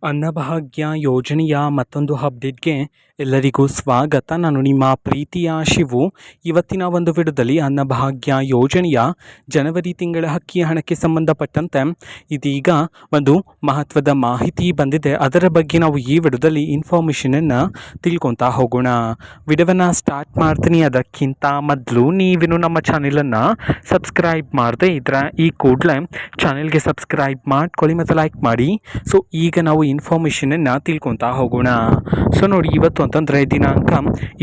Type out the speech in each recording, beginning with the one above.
ಅನ್ನಭಾಗ್ಯ ಯೋಜನೆಯ ಮತ್ತೊಂದು ಅಪ್ಡೇಟ್ಗೆ ಎಲ್ಲರಿಗೂ ಸ್ವಾಗತ. ನಾನು ನಿಮ್ಮ ಪ್ರೀತಿಯ ಶಿವು. ಇವತ್ತಿನ ಒಂದು ವಿಡಿಯೋದಲ್ಲಿ ಅನ್ನಭಾಗ್ಯ ಯೋಜನೆಯ ಜನವರಿ ತಿಂಗಳ ಅಕ್ಕಿ ಹಣಕ್ಕೆ ಸಂಬಂಧಪಟ್ಟಂತೆ ಇದೀಗ ಒಂದು ಮಹತ್ವದ ಮಾಹಿತಿ ಬಂದಿದೆ. ಅದರ ಬಗ್ಗೆ ನಾವು ಈ ವಿಡಿಯೋದಲ್ಲಿ ಇನ್ಫಾರ್ಮೇಷನನ್ನು ತಿಳ್ಕೊತಾ ಹೋಗೋಣ. ವಿಡಿಯೋವನ್ನು ಸ್ಟಾರ್ಟ್ ಮಾಡ್ತೀನಿ. ಅದಕ್ಕಿಂತ ಮೊದಲು ನೀವೇನು ನಮ್ಮ ಚಾನೆಲನ್ನು ಸಬ್ಸ್ಕ್ರೈಬ್ ಮಾಡದೇ ಇದ್ರೆ ಈ ಕೂಡಲೇ ಚಾನೆಲ್ಗೆ ಸಬ್ಸ್ಕ್ರೈಬ್ ಮಾಡ್ಕೊಳ್ಳಿ ಮತ್ತು ಲೈಕ್ ಮಾಡಿ. ಸೊ ಈಗ ನಾವು ಇನ್ಫಾರ್ಮೇಷನನ್ನು ತಿಳ್ಕೊತಾ ಹೋಗೋಣ. ಸೊ ನೋಡಿ, ಇವತ್ತು ಅಂತಂದರೆ ದಿನಾಂಕ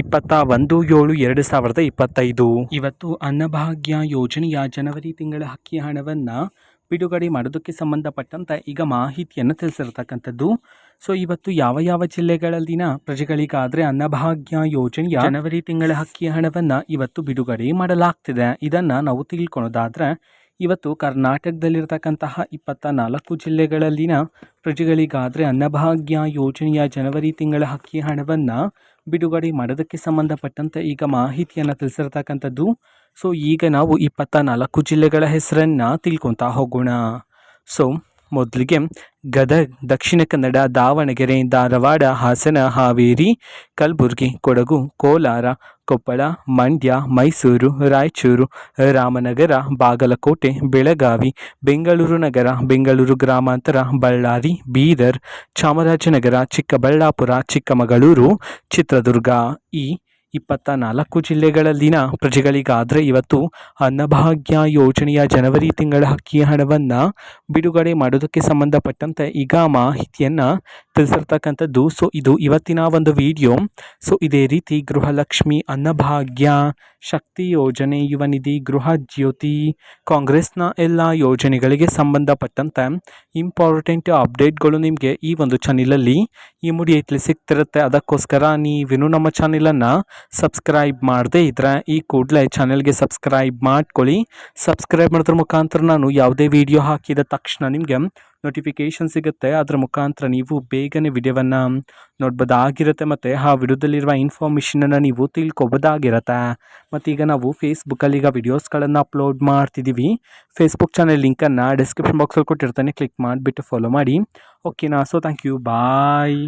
21/7/2025 ಇವತ್ತು ಅನ್ನಭಾಗ್ಯ ಯೋಜನೆಯ ಜನವರಿ ತಿಂಗಳ ಅಕ್ಕಿ ಹಣವನ್ನು ಬಿಡುಗಡೆ ಮಾಡೋದಕ್ಕೆ ಸಂಬಂಧಪಟ್ಟಂತೆ ಈಗ ಮಾಹಿತಿಯನ್ನು ತಿಳಿಸಿರ್ತಕ್ಕಂಥದ್ದು. ಸೊ ಇವತ್ತು ಯಾವ ಯಾವ ಜಿಲ್ಲೆಗಳಲ್ಲಿನ ಪ್ರಜೆಗಳಿಗಾದರೆ ಅನ್ನಭಾಗ್ಯ ಯೋಜನೆಯ ಜನವರಿ ತಿಂಗಳ ಅಕ್ಕಿ ಹಣವನ್ನು ಇವತ್ತು ಬಿಡುಗಡೆ ಮಾಡಲಾಗ್ತಿದೆ, ಇದನ್ನು ನಾವು ತಿಳ್ಕೊಳೋದಾದರೆ ಇವತ್ತು ಕರ್ನಾಟಕದಲ್ಲಿರ್ತಕ್ಕಂತಹ 24 ಜಿಲ್ಲೆಗಳಲ್ಲಿನ ಪ್ರಜೆಗಳಿಗಾದರೆ ಅನ್ನಭಾಗ್ಯ ಯೋಜನೆಯ ಜನವರಿ ತಿಂಗಳ ಅಕ್ಕಿ ಹಣವನ್ನು ಬಿಡುಗಡೆ ಮಾಡೋದಕ್ಕೆ ಸಂಬಂಧಪಟ್ಟಂತೆ ಈಗ ಮಾಹಿತಿಯನ್ನು ತಿಳಿಸಿರ್ತಕ್ಕಂಥದ್ದು. ಸೊ ಈಗ ನಾವು 24 ಜಿಲ್ಲೆಗಳ ಹೆಸರನ್ನು ತಿಳ್ಕೊತಾ ಹೋಗೋಣ. ಸೊ ಮೊದಲಿಗೆ ಗದಗ, ದಕ್ಷಿಣ ಕನ್ನಡ, ದಾವಣಗೆರೆ, ಧಾರವಾಡ, ಹಾಸನ, ಹಾವೇರಿ, ಕಲಬುರಗಿ, ಕೊಡಗು, ಕೋಲಾರ, ಕೊಪ್ಪಳ, ಮಂಡ್ಯ, ಮೈಸೂರು, ರಾಯಚೂರು, ರಾಮನಗರ, ಬಾಗಲಕೋಟೆ, ಬೆಳಗಾವಿ, ಬೆಂಗಳೂರು ನಗರ, ಬೆಂಗಳೂರು ಗ್ರಾಮಾಂತರ, ಬಳ್ಳಾರಿ, ಬೀದರ್, ಚಾಮರಾಜನಗರ, ಚಿಕ್ಕಬಳ್ಳಾಪುರ, ಚಿಕ್ಕಮಗಳೂರು, ಚಿತ್ರದುರ್ಗ ಈ 24 ಜಿಲ್ಲೆಗಳಲ್ಲಿನ ಪ್ರಜೆಗಳಿಗಾದರೆ ಇವತ್ತು ಅನ್ನಭಾಗ್ಯ ಯೋಜನೆಯ ಜನವರಿ ತಿಂಗಳ ಅಕ್ಕಿ ಹಣವನ್ನು ಬಿಡುಗಡೆ ಮಾಡೋದಕ್ಕೆ ಸಂಬಂಧಪಟ್ಟಂತೆ ಈಗ ಮಾಹಿತಿಯನ್ನು ತಿಳಿಸಿರ್ತಕ್ಕಂಥದ್ದು. ಸೊ ಇದು ಇವತ್ತಿನ ಒಂದು ವಿಡಿಯೋ. ಸೊ ಇದೇ ರೀತಿ ಗೃಹಲಕ್ಷ್ಮಿ, ಅನ್ನಭಾಗ್ಯ, ಶಕ್ತಿ ಯೋಜನೆ, ಯುವ ನಿಧಿ, ಗೃಹ ಜ್ಯೋತಿ, ಕಾಂಗ್ರೆಸ್ನ ಎಲ್ಲ ಯೋಜನೆಗಳಿಗೆ ಸಂಬಂಧಪಟ್ಟಂತೆ ಇಂಪಾರ್ಟೆಂಟ್ ಅಪ್ಡೇಟ್ಗಳು ನಿಮಗೆ ಈ ಒಂದು ಚಾನಲಲ್ಲಿ ಇಮಿಡಿಯೇಟ್ಲಿ ಸಿಗ್ತಿರುತ್ತೆ. ಅದಕ್ಕೋಸ್ಕರ ನೀವೇನು ನಮ್ಮ ಚಾನಲನ್ನು ಸಬ್ಸ್ಕ್ರೈಬ್ ಮಾಡದೇ ಇದ್ರೆ ಈ ಕೂಡಲೇ ಚಾನೆಲ್ಗೆ ಸಬ್ಸ್ಕ್ರೈಬ್ ಮಾಡ್ಕೊಳ್ಳಿ. ಸಬ್ಸ್ಕ್ರೈಬ್ ಮಾಡೋದ್ರ ಮುಖಾಂತರ ನಾನು ಯಾವುದೇ ವಿಡಿಯೋ ಹಾಕಿದ ತಕ್ಷಣ ನಿಮಗೆ ನೋಟಿಫಿಕೇಷನ್ ಸಿಗುತ್ತೆ. ಅದರ ಮುಖಾಂತರ ನೀವು ಬೇಗನೆ ವಿಡಿಯೋವನ್ನು ನೋಡ್ಬೋದಾಗಿರುತ್ತೆ ಮತ್ತು ಆ ವಿಡಿಯೋದಲ್ಲಿರುವ ಇನ್ಫಾರ್ಮೇಷನನ್ನು ನೀವು ತಿಳ್ಕೊಬೋದಾಗಿರುತ್ತೆ. ಮತ್ತು ಈಗ ನಾವು ಫೇಸ್ಬುಕ್ಕಲ್ಲಿ ಈಗ ವಿಡಿಯೋಸ್ಗಳನ್ನು ಅಪ್ಲೋಡ್ ಮಾಡ್ತಿದ್ದೀವಿ. ಫೇಸ್ಬುಕ್ ಚಾನೆಲ್ ಲಿಂಕನ್ನು ಡಿಸ್ಕ್ರಿಪ್ಷನ್ ಬಾಕ್ಸಲ್ಲಿ ಕೊಟ್ಟಿರ್ತಾನೆ, ಕ್ಲಿಕ್ ಮಾಡಿಬಿಟ್ಟು ಫಾಲೋ ಮಾಡಿ. ಓಕೆನಾ? So thank you, bye.